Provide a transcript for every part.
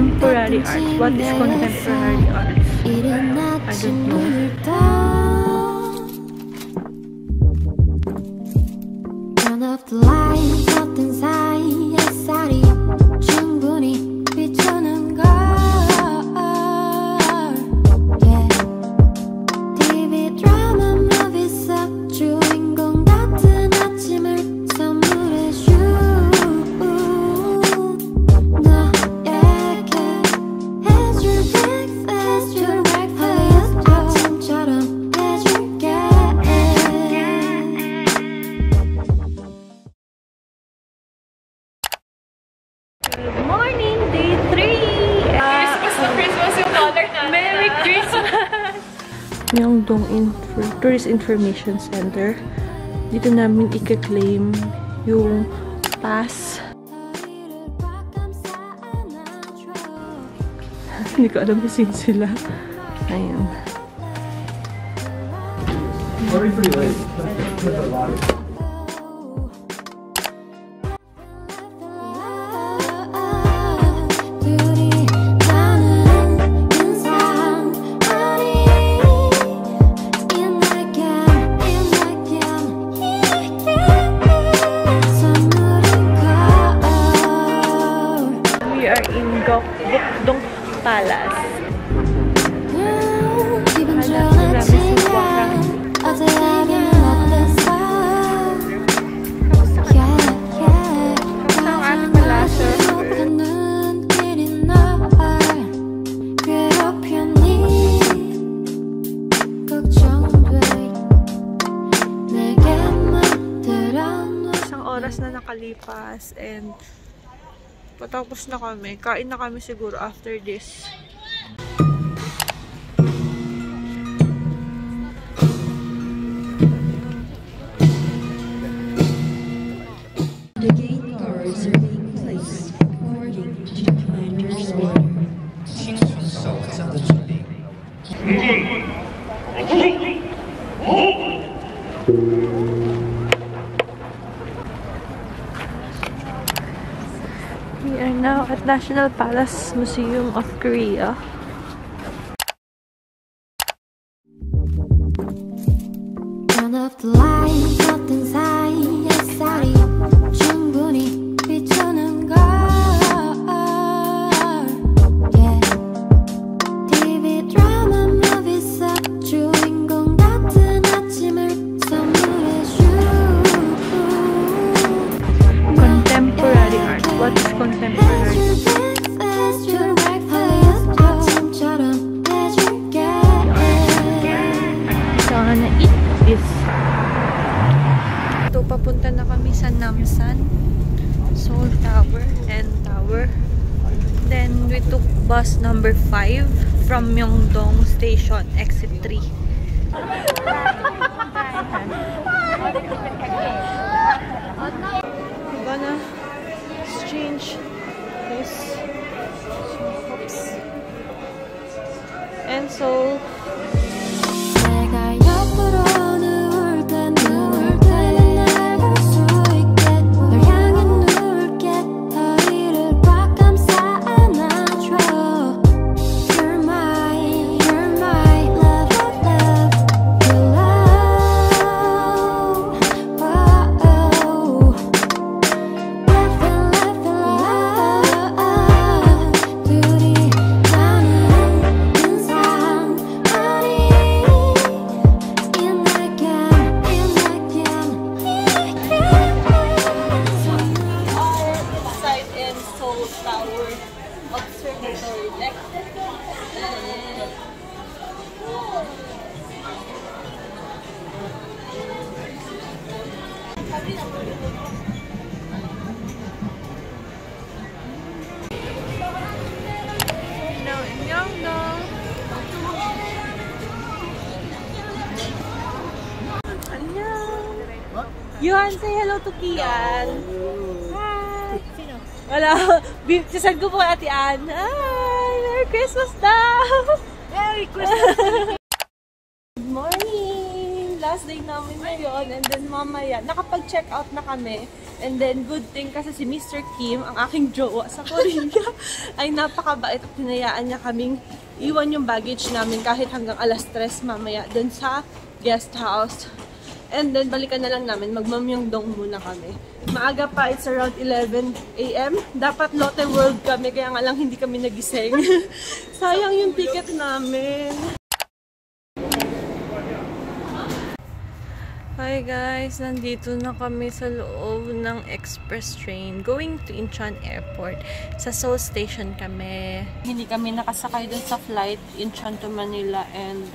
Contemporary art. What is contemporary art? I don't know. Good morning, day 3! Christmas na Christmas yung color natin. Merry Christmas! Myeongdong Tourist Information Center. Dito namin i-claim yung pass. Hindi ko alam kung sila. Ayan. Very pretty late. We are in Gokdong Palace. Isang oras na nakalipas and patapos na kami. Kain na kami siguro after this. The gate guards are being placed according to the commander's order. We are now at National Palace Museum of Korea. Contemporary art. What is contemporary? Gonna eat this. Ito, papunta na kami sa Namsan, Seoul Tower and Tower. Then we took bus number 5 from Myeongdong Station, exit 3. We're gonna exchange this. Oops. And so Yuhan, say hello to Kian. Hi! Sino? Wala. Sisad ko po kay Ate Ann. Hi! Merry Christmas daw! Merry Christmas! Good morning! Last day namin ngayon and then mamaya, nakapag-check out na kami. And then, good thing kasi si Mr. Kim, ang aking jowa sa Korea, ay napakabait at tinayaan niya kaming iwan yung baggage namin kahit hanggang alas 3 mamaya dun sa guest house. And then, balikan na lang namin. Magmamyongdong muna kami. Maaga pa, it's around 11 AM. Dapat Lotte World kami, kaya nga lang hindi kami nagising. Sayang yung ticket namin. Hi guys, nandito na kami sa loob ng express train going to Incheon Airport. Sa Seoul Station kami. Hindi kami nakasakay dun sa flight Incheon to Manila and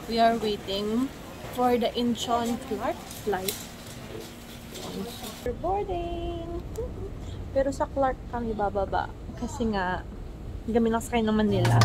we are waiting for the Incheon Clark flight. We're boarding! Pero sa Clark kami bababa kasi nga hindi kami nakasakay ng Manila.